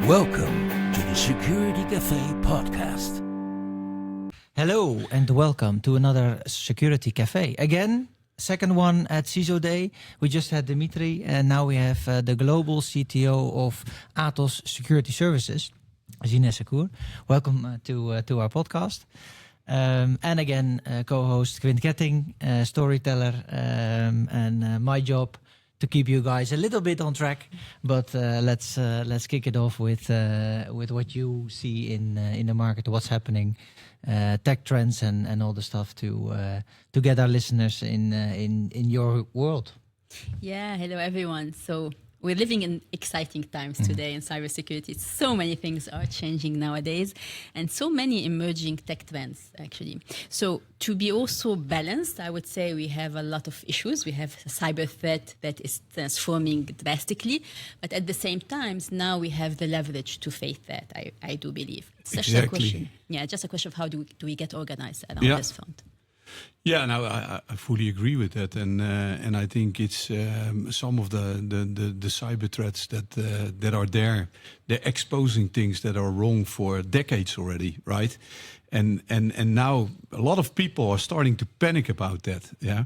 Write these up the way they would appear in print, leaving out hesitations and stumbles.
Welcome to the Security Café Podcast. Hello and welcome to another Security Café. Again, second one at CISO Day. We just had Dimitri and now we have the global CTO of Atos Security Services, Zeina Zakhour. Welcome to our podcast. And again, co-host Quint Ketting, storyteller, and my job to keep you guys a little bit on track. But let's kick it off with what you see in the market, what's happening, tech trends and all the stuff to get our listeners in your world. Yeah, hello everyone. So we're living in exciting times today in cybersecurity. So many things are changing nowadays and so many emerging tech trends, actually. So to be also balanced, I would say we have a lot of issues. We have a cyber threat that is transforming drastically, but at the same time, now we have the leverage to face that, I do believe. It's just a question. Yeah, just a question of how do we get organized on this front. Yeah, no, I fully agree with that, and I think it's some of the cyber threats that are there. They're exposing things that are wrong for decades already, right? And now a lot of people are starting to panic about that. Yeah,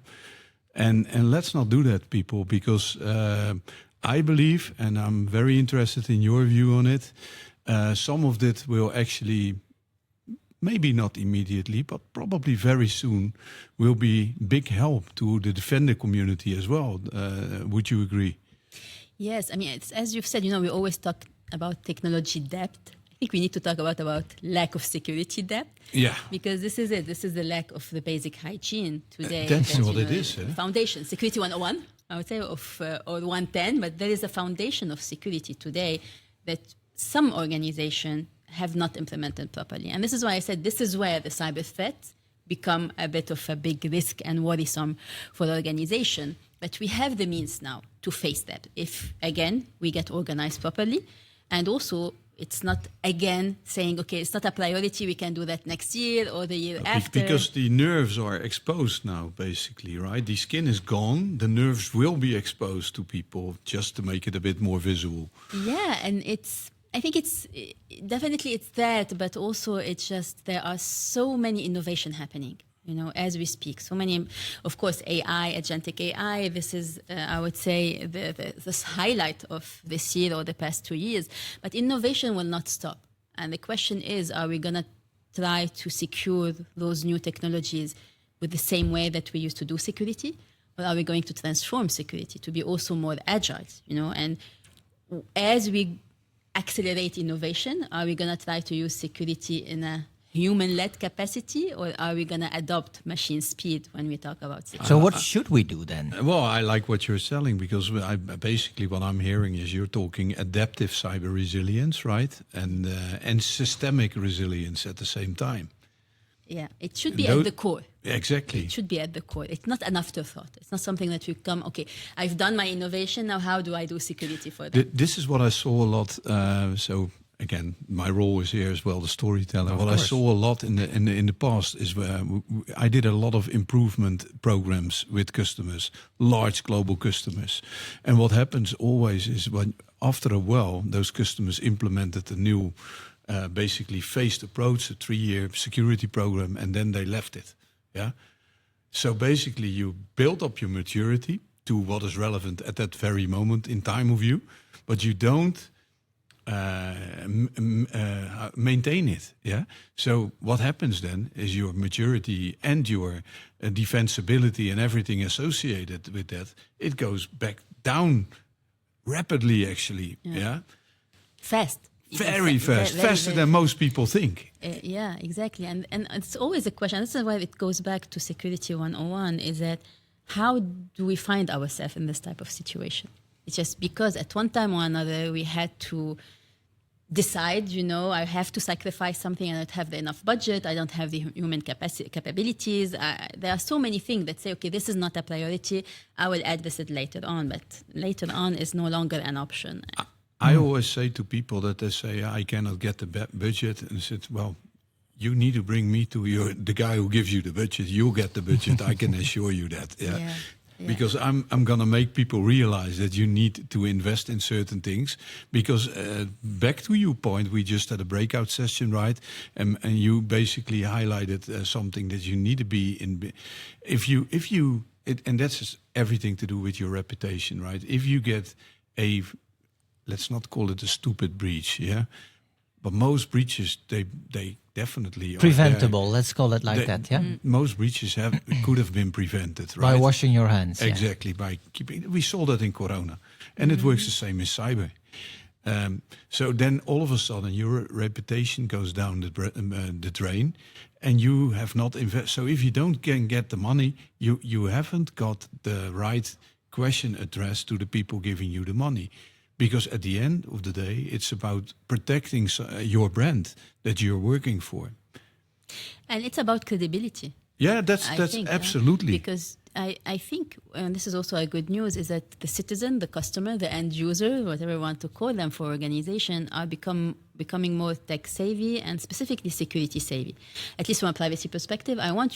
and let's not do that, people, because I believe, and I'm very interested in your view on it. Some of that will actually, maybe not immediately, but probably very soon, will be big help to the defender community as well. Would you agree? Yes, I mean, it's, as you've said, we always talk about technology debt. I think we need to talk about lack of security debt. Yeah. Because this is it. This is the lack of the basic hygiene today. That's what it is. Foundation, Security 101, I would say, or 110, but there is a foundation of security today that some organization have not implemented properly. And this is why I said this is where the cyber threats become a bit of a big risk and worrisome for the organization. But we have the means now to face that if, again, we get organized properly. And also, it's not, again, saying, okay, it's not a priority, we can do that next year or the year after. Because the nerves are exposed now, basically, right? The skin is gone, the nerves will be exposed to people just to make it a bit more visible. Yeah, and I think it's definitely it's that, but also it's just there are so many innovation happening, as we speak. So many, of course, AI, Agentic AI. This is, I would say, this highlight of this year or the past 2 years. But innovation will not stop. And the question is, are we going to try to secure those new technologies with the same way that we used to do security? Or are we going to transform security to be also more agile, And as we accelerate innovation, are we going to try to use security in a human-led capacity, or are we going to adopt machine speed when we talk about security? So what should we do then? Well, I like what you're selling, because basically what I'm hearing is you're talking adaptive cyber resilience, right? And systemic resilience at the same time. Yeah, it should be at the core. Exactly. It should be at the core. It's not an afterthought. It's not something that we come, okay, I've done my innovation, now how do I do security for that? This is what I saw a lot. So again, my role is here as well, the storyteller. What I saw a lot in the past is where I did a lot of improvement programs with customers, large global customers. And what happens always is when after a while, those customers implemented a new basically phased approach, a 3-year security program, and then they left it. Yeah. So basically you build up your maturity to what is relevant at that very moment in time of you, but you don't maintain it. Yeah. So what happens then is your maturity and your defensibility and everything associated with that, it goes back down rapidly, actually. Yeah. Fast. Very fast, faster than most people think. Yeah, exactly. And it's always a question. This is why it goes back to Security 101, is that how do we find ourselves in this type of situation? It's just because at one time or another, we had to decide, I have to sacrifice something, I don't have enough budget, I don't have the human capabilities. There are so many things that say, okay, this is not a priority, I will address it later on, but later on is no longer an option. I always say to people that they say, I cannot get the budget. And I said, well, you need to bring me to the guy who gives you the budget. You'll get the budget. I can assure you that. Yeah. because I'm gonna make people realize that you need to invest in certain things. Because back to your point, we just had a breakout session, right? And you basically highlighted something that you need to be in. And that's everything to do with your reputation, right? If you get let's not call it a stupid breach, yeah. But most breaches, they definitely preventable. Let's call it like that. Yeah. Most breaches could have been prevented, right? By washing your hands. Exactly. By keeping. We saw that in Corona, and it works the same in cyber. So then all of a sudden your reputation goes down the drain, and you have not invested. So if you don't get the money, you haven't got the right question addressed to the people giving you the money. Because at the end of the day, it's about protecting your brand that you're working for. And it's about credibility. Yeah, that's absolutely. Because I think, and this is also a good news, is that the citizen, the customer, the end user, whatever you want to call them for organization, are becoming more tech savvy and specifically security savvy. At least from a privacy perspective, I want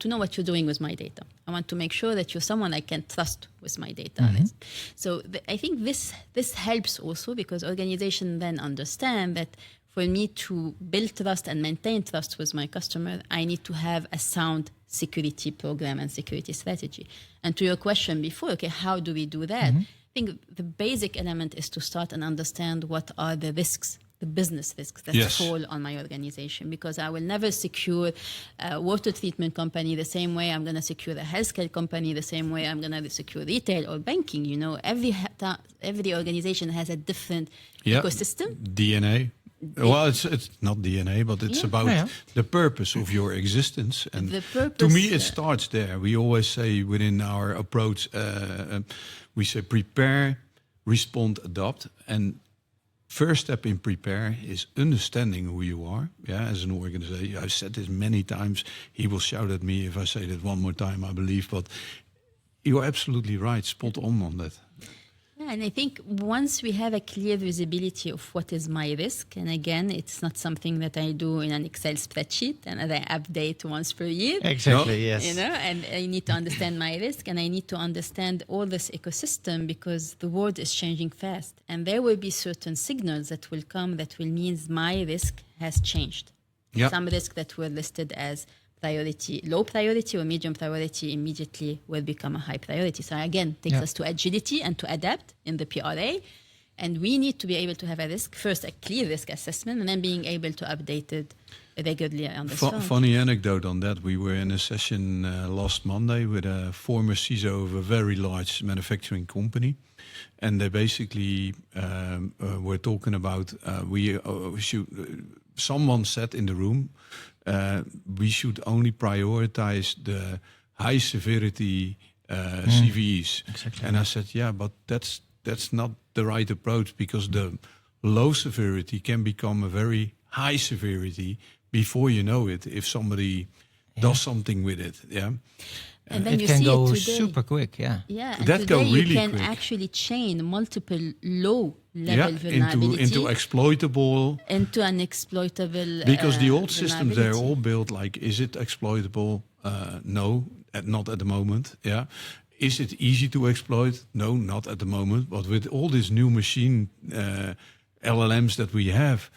to know what you're doing with my data. I want to make sure that you're someone I can trust with my data. Mm-hmm. So I think this helps also, because organizations then understand that for me to build trust and maintain trust with my customer, I need to have a sound security program and security strategy. And to your question before, okay, how do we do that? Mm-hmm. I think the basic element is to start and understand what are the risks, the business risks that fall on my organization, because I will never secure a water treatment company the same way I'm going to secure a healthcare company, the same way I'm going to secure retail or banking. You know, every organization has a different ecosystem. DNA. Well, it's not DNA, but it's about the purpose of your existence. And to me, it starts there. We always say within our approach, we say prepare, respond, adopt. And first step in prepare is understanding who you are, as an organization. I've said this many times. He will shout at me if I say that one more time, I believe. But you're absolutely right, spot on that. Yeah, and I think once we have a clear visibility of what is my risk, and again, it's not something that I do in an Excel spreadsheet and that I update once per year. Exactly, yes. You know, and I need to understand my risk, and I need to understand all this ecosystem, because the world is changing fast, and there will be certain signals that will come that will mean my risk has changed. Yep. Some risk that were listed as priority, low priority or medium priority immediately will become a high priority. So again, takes us to agility and to adapt in the PRA. And we need to be able to have a clear risk assessment, and then being able to update it regularly on the phone. Funny anecdote on that. We were in a session last Monday with a former CISO of a very large manufacturing company. And they basically were talking about, someone said in the room, we should only prioritize the high severity CVEs. Exactly. And I said, but that's not the right approach, because the low severity can become a very high severity before you know it, if somebody does something with it. And then it can go super quick, Yeah, and that today really you can quick. Actually chain multiple low-level vulnerability into exploitable. Into an exploitable. Because the old systems, they're all built like, is it exploitable? No, not at the moment. Is it easy to exploit? No, not at the moment. But with all these new machine LLMs that we have,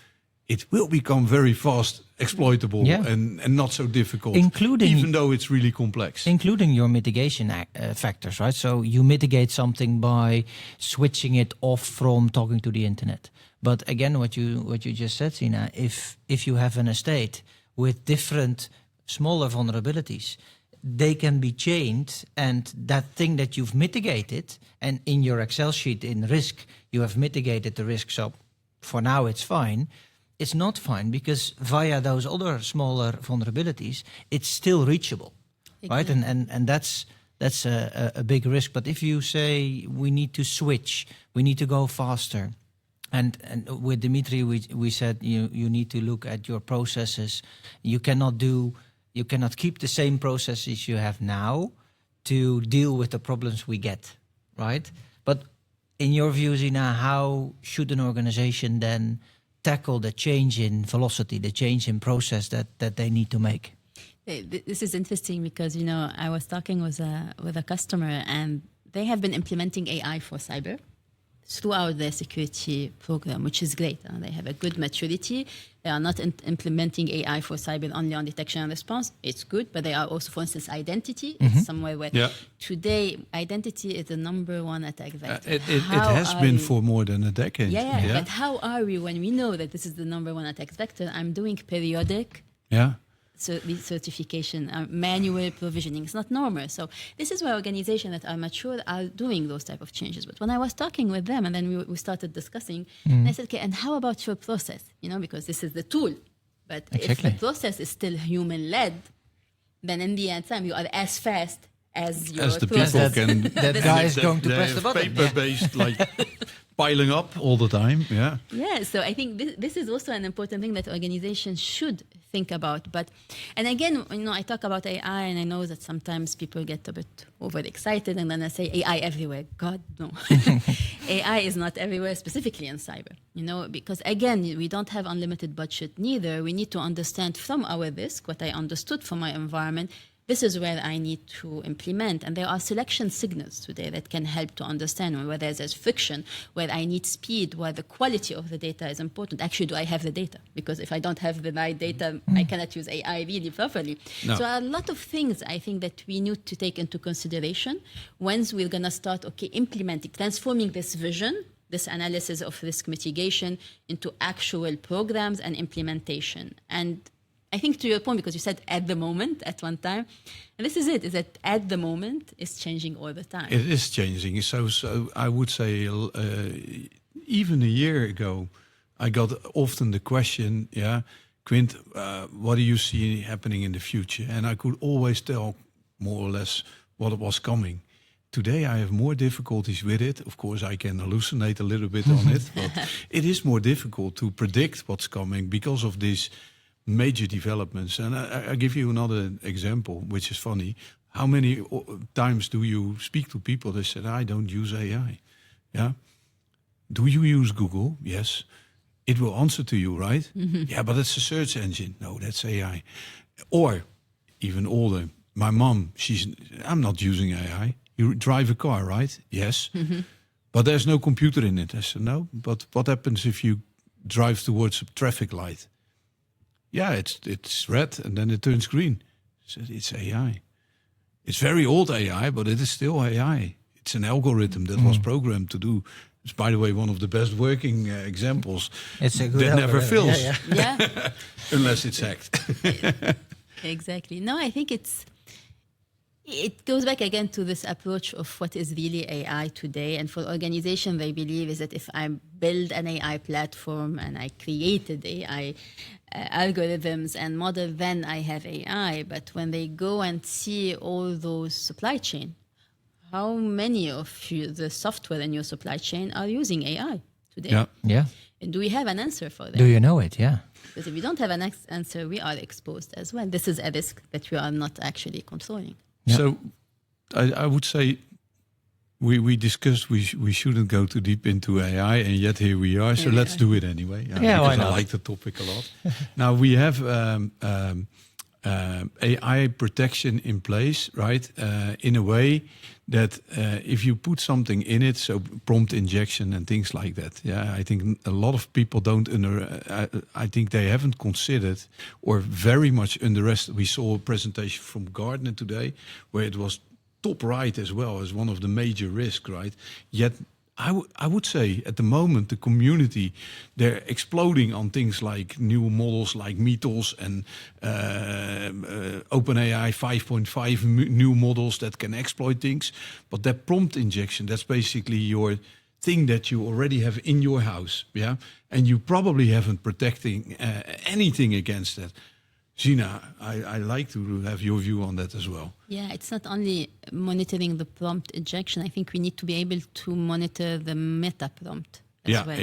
it will become very fast exploitable and not so difficult, even though it's really complex. Including your mitigation factors, right? So you mitigate something by switching it off from talking to the internet. But again, what you just said, Zeina, if you have an estate with different smaller vulnerabilities, they can be chained, and that thing that you've mitigated, and in your Excel sheet in risk, you have mitigated the risk. So for now, it's fine. It's not fine, because via those other smaller vulnerabilities, it's still reachable, right? And that's a big risk. But if you say we need to switch, we need to go faster, and with Dimitri, we said you need to look at your processes. You cannot keep the same processes you have now to deal with the problems we get, right? But in your view, Zeina, how should an organization then tackle the change in velocity, the change in process that they need to make? This is interesting because, I was talking with a customer and they have been implementing AI for cyber throughout their security program, which is great. They have a good maturity. They are not implementing AI for cyber only on detection and response. It's good, but they are also, for instance, identity. It's somewhere where today identity is the number one attack vector. It has been for more than a decade. Yeah. But how are we when we know that this is the number one attack vector? I'm doing periodic certification, manual provisioning. It's not normal. So this is where organizations that are mature are doing those type of changes. But when I was talking with them and then we started discussing, and I said, okay, and how about your process? Because this is the tool. But if the process is still human-led, then in the end time, you are as fast as your as the process. people can. That guy is going to press the button. Paper-based, piling up all the time. Yeah. Yeah. So I think this is also an important thing that organizations should think about. And again, I talk about AI, and I know that sometimes people get a bit overexcited, and then I say AI everywhere. God, no. AI is not everywhere, specifically in cyber. Because again, we don't have unlimited budget. Neither we need to understand from our risk what I understood from my environment. This is where I need to implement. And there are selection signals today that can help to understand where there's friction, where I need speed, where the quality of the data is important. Actually, do I have the data? Because if I don't have the right data, I cannot use AI really properly. No. So a lot of things I think that we need to take into consideration once we're going to start, implementing, transforming this vision, this analysis of risk mitigation into actual programs and implementation. And I think to your point, because you said at the moment, at one time, and this is it, is that at the moment is changing all the time. It is changing. So I would say even a year ago, I got often the question, Quint, what do you see happening in the future? And I could always tell more or less what was coming. Today I have more difficulties with it. Of course, I can hallucinate a little bit on it, but it is more difficult to predict what's coming because of these major developments. And I give you another example, which is funny. How many times do you speak to people that said, I don't use AI? Yeah. Do you use Google? Yes. It will answer to you, right? Yeah, but it's a search engine. No, that's AI. Or even older, my mom, I'm not using AI. You drive a car, right? Yes. But there's no computer in it. I said, no. But what happens if you drive towards a traffic light? Yeah, it's red and then it turns green. So it's AI. It's very old AI, but it is still AI. It's an algorithm that was programmed to do. It's, by the way, one of the best working examples. It's a good that never fails. Yeah. Unless it's hacked. Exactly. No, I think it goes back again to this approach of what is really AI today. And for organizations, they believe is that if I build an AI platform and I created AI algorithms and model, then I have AI. But when they go and see all those supply chain, how many of the software in your supply chain are using AI today? Yeah. And do we have an answer for that? Do you know it? Yeah. Because if we don't have an answer, we are exposed as well. This is a risk that we are not actually controlling. Yeah. So I would say we discussed we shouldn't go too deep into AI, and yet here we are. So let's do it anyway. Why not? I like the topic a lot. Now we have AI protection in place, right? In a way that if you put something in it, so prompt injection and things like that. Yeah, I think a lot of people don't I think they haven't considered or very much underestimated. We saw a presentation from Gartner today where it was top right as well as one of the major risks, right? Yet I would say at the moment, the community, they're exploding on things like new models like Mythos and OpenAI 5.5 new models that can exploit things. But that prompt injection, that's basically your thing that you already have in your house, yeah? And you probably haven't protecting anything against that. Zeina, I like to have your view on that as well. Yeah, it's not only monitoring the prompt injection. I think we need to be able to monitor the meta prompt as well.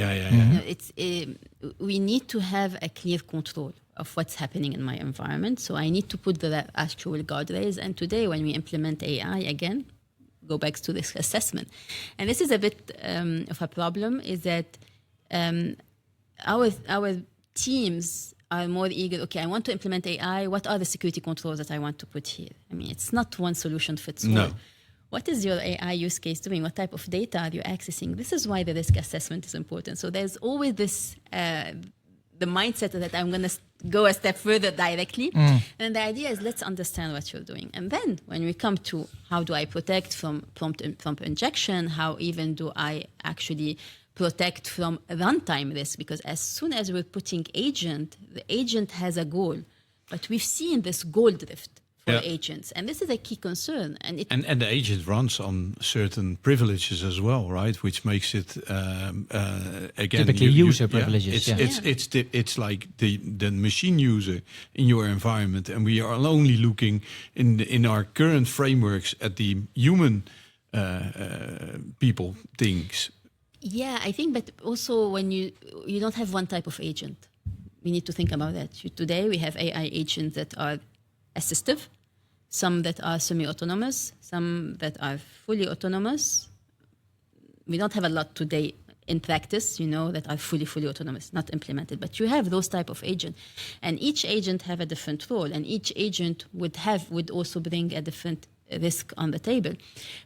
We need to have a clear control of what's happening in my environment. So I need to put the actual guardrails. And today, when we implement AI again, go back to this assessment. And this is a bit of a problem, is that our teams are more eager, okay, I want to implement AI. What are the security controls that I want to put here? I mean, it's not one solution fits all. No. What is your AI use case doing? What type of data are you accessing? This is why the risk assessment is important. So there's always this, the mindset that I'm going to go a step further directly. And the idea is let's understand what you're doing. And then when we come to how do I protect from prompt injection, how even do I actually protect from runtime risk? Because as soon as we're putting agent, the agent has a goal. But we've seen this goal drift for agents. And this is a key concern. And the agent runs on certain privileges as well, right? Which makes it again typically user privileges. It's like the machine user in your environment, and we are only looking in our current frameworks at the human people things. Yeah, I think, but also when you don't have one type of agent, we need to think about that. Today we have AI agents that are assistive, some that are semi-autonomous, some that are fully autonomous. We don't have a lot today in practice, that are fully autonomous, not implemented. But you have those type of agents. And each agent have a different role, and each agent would also bring a different risk on the table.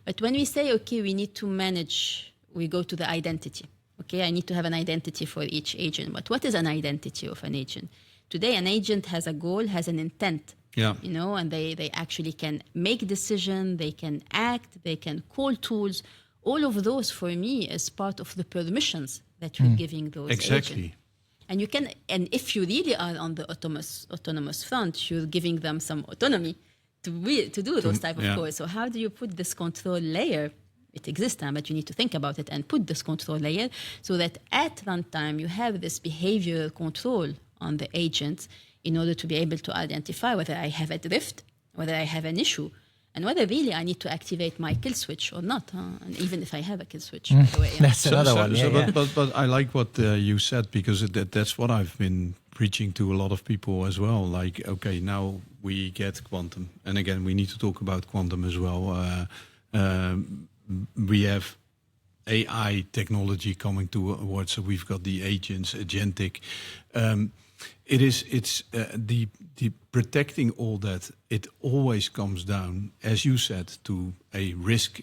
But when we say, okay, we need to manage, we go to the identity. Okay, I need to have an identity for each agent. But what is an identity of an agent? Today, an agent has a goal, has an intent. Yeah. And they actually can make decision, they can act, they can call tools. All of those, for me, is part of the permissions that you're giving those agents. And and if you really are on the autonomous front, you're giving them some autonomy to do those type of calls. So how do you put this control layer? It exists now, but you need to think about it and put this control layer so that at runtime you have this behavioral control on the agents in order to be able to identify whether I have a drift, whether I have an issue, and whether really I need to activate my kill switch or not. And even if I have a kill switch. By the way, That's another one. But I like what you said, because that's what I've been preaching to a lot of people as well. Like, okay, now we get quantum. And again, we need to talk about quantum as well. We have AI technology coming towards, so we've got the agents, Agentic. It's the protecting all that. It always comes down, as you said, to a risk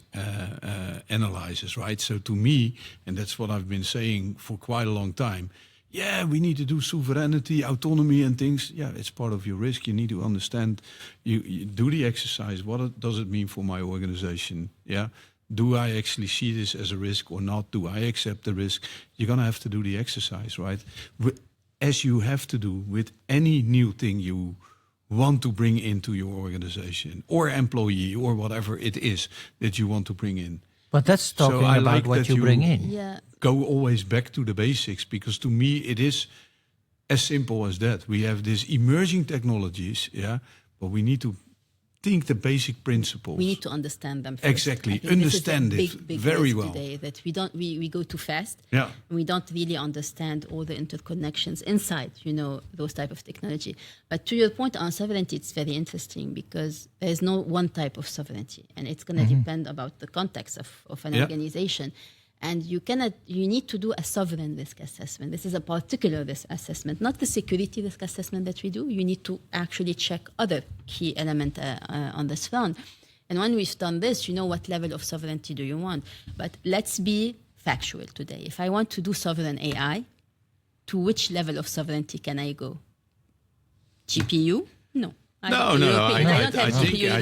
analysis, right? So to me, and that's what I've been saying for quite a long time. Yeah, we need to do sovereignty, autonomy, and things. Yeah, it's part of your risk. You need to understand. You do the exercise. What does it mean for my organization? Yeah. Do I actually see this as a risk or not? Do I accept the risk? You're going to have to do the exercise, right? As you have to do with any new thing you want to bring into your organization or employee or whatever it is that you want to bring in. But that's talking I about like what you bring in. Yeah. Go always back to the basics, because to me it is as simple as that. We have these emerging technologies, but we need to think the basic principles. We need to understand them first. Exactly, understand it big very well. Today that we go too fast. Yeah, we don't really understand all the interconnections inside, those type of technology. But to your point on sovereignty, it's very interesting because there is no one type of sovereignty, and it's going to depend about the context of an organization. And you need to do a sovereign risk assessment. This is a particular risk assessment, not the security risk assessment that we do. You need to actually check other key element on this front. And when we've done this, what level of sovereignty do you want? But let's be factual today. If I want to do sovereign AI, to which level of sovereignty can I go? GPU? No. I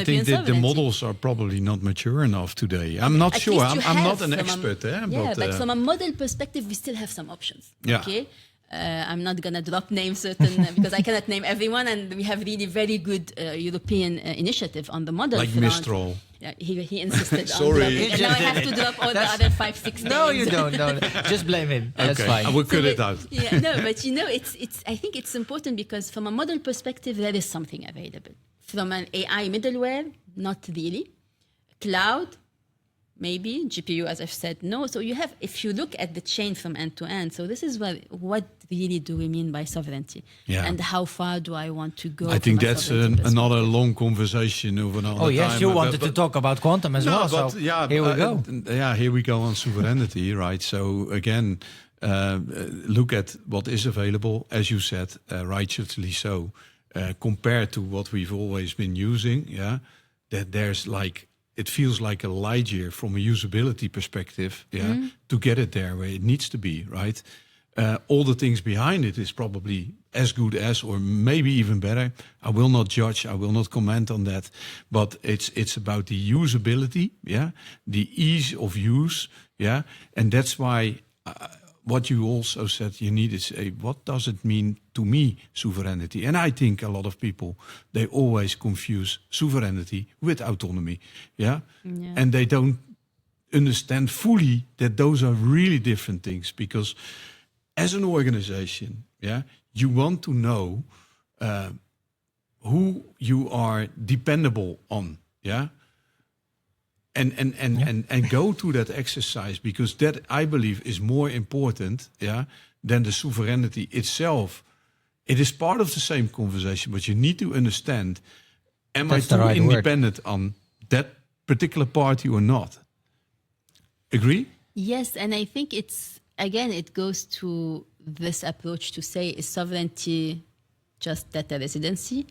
think that the models are probably not mature enough today. I'm not sure. I'm not an expert. But from a model perspective, we still have some options. Yeah. Okay. I'm not going to drop names certain because I cannot name everyone, and we have really very good European initiative on the model. Like front. Mistral. Yeah, he insisted on Sorry. dropping. And now I have to drop all the other 5-6 names. No, you don't. No. Just blame him. That's fine. I will cut it out. Yeah, no, but it's. I think it's important because from a model perspective, there is something available. From an AI middleware, not really. Cloud, maybe. GPU, as I've said, no. So you have, if you look at the chain from end to end, so this is what really do we mean by sovereignty? Yeah. And how far do I want to go? I think that's another long conversation of another time. Oh, yes, you wanted to talk about quantum as well. But so here we go. Here we go on sovereignty, right? So again, look at what is available, as you said, righteously so, compared to what we've always been using. Yeah, that there's like, it feels like a light year from a usability perspective. Yeah, to get it there where it needs to be. Right. All the things behind it is probably as good as, or maybe even better. I will not judge. I will not comment on that. But it's about the usability, yeah, the ease of use, yeah, and that's why what you also said you need is what does it mean to me, sovereignty? And I think a lot of people, they always confuse sovereignty with autonomy, yeah, and they don't understand fully that those are really different things, because as an organization, yeah, you want to know who you are dependable on, yeah, and go to that exercise, because that, I believe, is more important, yeah, than the sovereignty itself. It is part of the same conversation, but you need to understand: am I too independent on that particular party or not? Agree? Yes, and I think it goes to this approach to say, is sovereignty just data residency?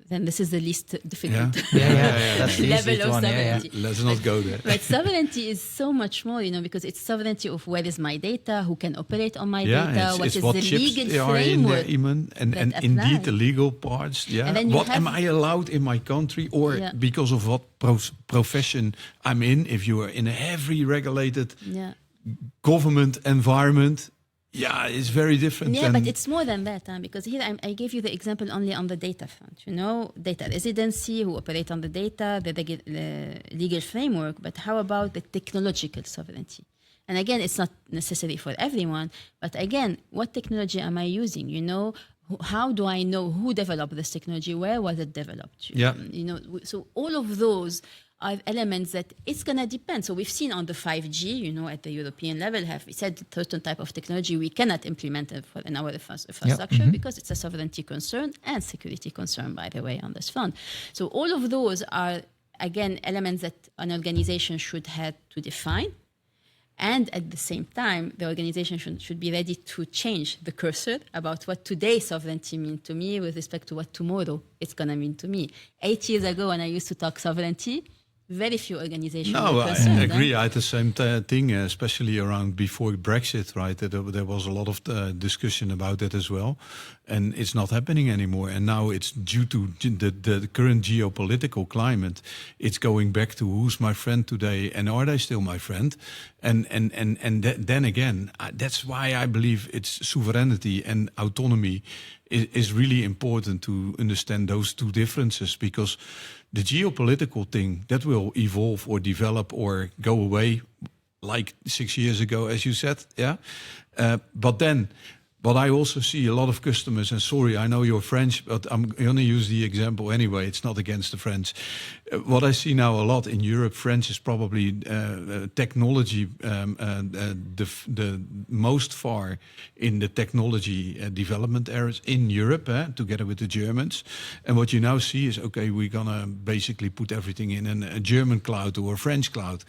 Then this is the least difficult That's the level easiest of one. sovereignty. Let's not go there. But sovereignty is so much more, because it's sovereignty of where is my data, who can operate on my data, what is the legal framework and indeed the legal parts. Yeah. And then what am I allowed in my country, or because of what profession I'm in? If you are in a heavily regulated government environment, it's very different. Yeah, but it's more than that, because here I gave you the example only on the data front. Data residency, who operate on the data, the legal framework. But how about the technological sovereignty? And again, it's not necessary for everyone. But again, what technology am I using? How do I know who developed this technology? Where was it developed? Yeah. So all of those are elements that it's going to depend. So we've seen on the 5G, at the European level, we said certain type of technology we cannot implement in our infrastructure because it's a sovereignty concern and security concern, by the way, on this front. So all of those are, again, elements that an organization should have to define. And at the same time, the organization should be ready to change the cursor about what today sovereignty means to me with respect to what tomorrow it's going to mean to me. 8 years ago, when I used to talk sovereignty, very few organizations. No, I agree. I had the same thing, especially around before Brexit, right? There was a lot of discussion about that as well. And it's not happening anymore. And now it's due to the current geopolitical climate. It's going back to who's my friend today and are they still my friend? And then again, that's why I believe it's sovereignty and autonomy is really important to understand those two differences, because the geopolitical thing, that will evolve or develop or go away like 6 years ago, as you said, yeah? But then, what I also see a lot of customers, and sorry, I know you're French, but I'm going to use the example anyway. It's not against the French. What I see now a lot in Europe, French is probably technology, the most far in the technology development areas in Europe, together with the Germans. And what you now see is, okay, we're going to basically put everything in a German cloud or a French cloud.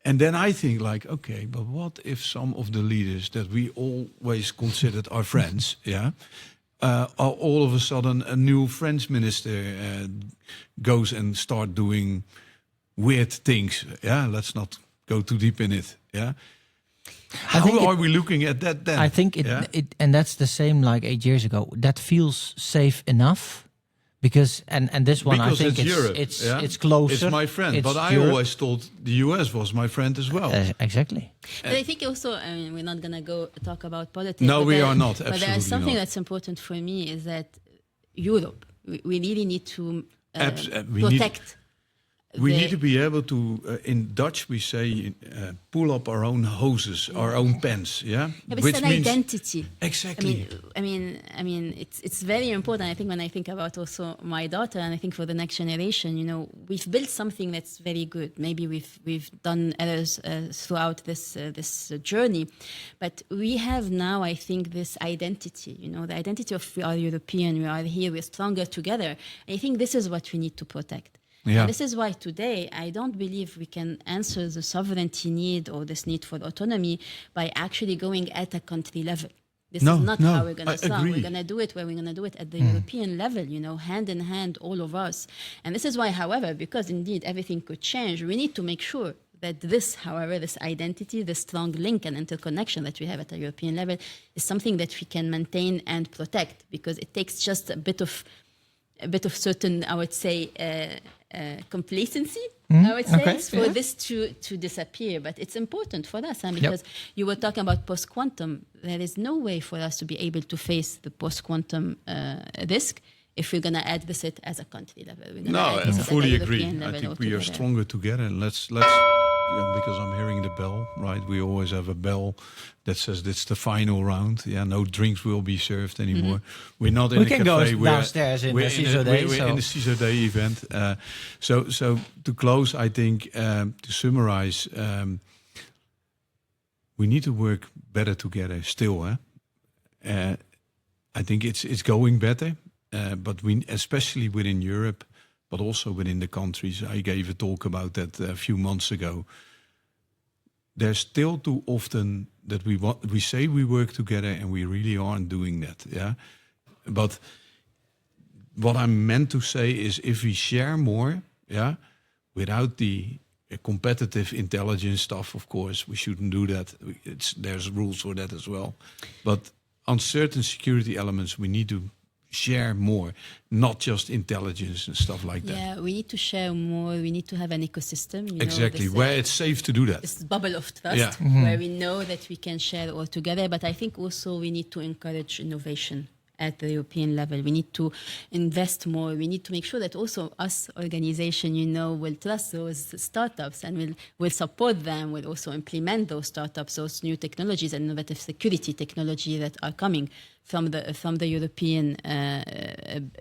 And then I think like, okay, but what if some of the leaders that we always considered our friends, are all of a sudden a new French minister goes and start doing weird things? Yeah, let's not go too deep in it. Yeah. How are we looking at that then? I think it and that's the same like 8 years ago. That feels safe enough. Because this one, because I think it's closer. It's my friend, but I always thought the US was my friend as well. Exactly. But I think also, we're not going to talk about politics. No, we are not. But there's something that's important for me is that Europe, we really need to protect. We need to be able to, in Dutch we say, pull up our own hoses, our own pants. Yeah, but which it's an identity. Exactly. I mean, it's very important. I think when I think about also my daughter, and I think for the next generation, we've built something that's very good. Maybe we've done errors throughout this journey, but we have now, I think, this identity. The identity of we are European, we are here, we're stronger together. And I think this is what we need to protect. Yeah. And this is why today I don't believe we can answer the sovereignty need or this need for autonomy by actually going at a country level. This is not how we're going to solve. Agree. We're going to do it where we're going to do it at the European level, hand in hand, all of us. And this is why, however, because indeed everything could change, we need to make sure that this identity, this strong link and interconnection that we have at the European level is something that we can maintain and protect, because it takes just a bit of certain, I would say, complacency, I would say, for this to disappear. But it's important for us, because you were talking about post-quantum. There is no way for us to be able to face the post-quantum risk if we're going to address it as a country level. No, I fully agree. I think we are stronger together. Let's because I'm hearing the bell, right? We always have a bell that says it's the final round. Yeah, no drinks will be served anymore. We're not in a cafe. Go downstairs in the CISO Day. We're in the CISO Day event. So to close, I think, to summarize, we need to work better together still. I think it's going better, but we, especially within Europe, but also within the countries. I gave a talk about that a few months ago. There's still too often that we say we work together and we really aren't doing that. Yeah, but what I meant to say is, if we share more, without the competitive intelligence stuff, of course, we shouldn't do that. There's rules for that as well. But on certain security elements, we need to share more, not just intelligence and stuff like that. Yeah, we need to share more. We need to have an ecosystem. Exactly, where it's safe to do that. This bubble of trust, where we know that we can share all together. But I think also we need to encourage innovation at the European level. We need to invest more. We need to make sure that also us organization, will trust those startups and will support them, will also implement those startups, those new technologies and innovative security technology that are coming from the European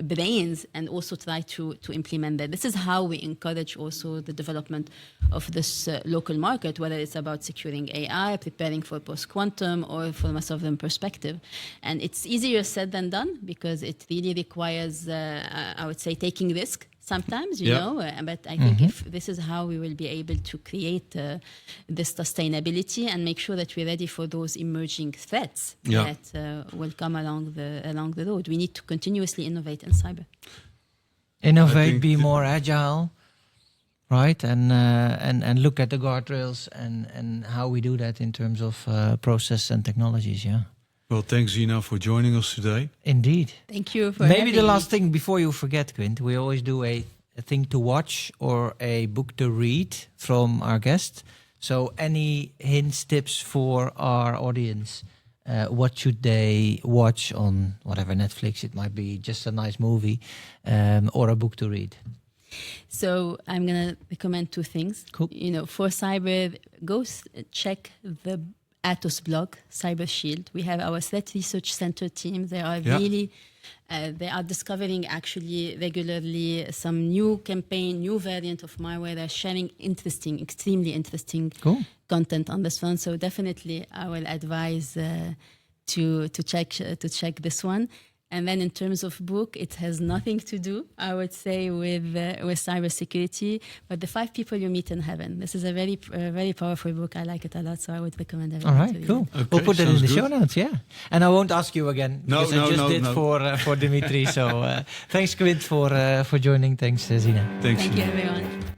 brains, and also try to implement that. This is how we encourage also the development of this local market, whether it's about securing AI, preparing for post-quantum, or from a sovereign perspective. And it's easier said than done, because it really requires, I would say, taking risk sometimes, but I think if this is how we will be able to create this sustainability and make sure that we're ready for those emerging threats that will come along the road. We need to continuously innovate in cyber. Innovate, be more agile, right? And look at the guardrails and how we do that in terms of process and technologies, Well, thanks, Zeina, for joining us today. Indeed. Thank you for Maybe the last thing before you forget, Quint, we always do a thing to watch or a book to read from our guest. So any hints, tips for our audience? What should they watch on whatever Netflix it might be, just a nice movie, or a book to read? So I'm going to recommend two things. Cool. For cyber, go check the Atos blog, Cyber Shield. We have our threat research center team. They are really, they are discovering actually regularly some new campaign, new variant of malware. They're sharing extremely interesting content on this one. So definitely, I will advise to check this one. And then in terms of book, it has nothing to do, I would say, with cybersecurity, but The 5 People You Meet in Heaven. This is a very powerful book. I like it a lot, so I would recommend it. All right, cool. Okay, we'll put it in the show notes, And I won't ask you again, because I just did for Dimitri. So thanks, Quint, for joining. Thanks, Zeina. Thank you, everyone.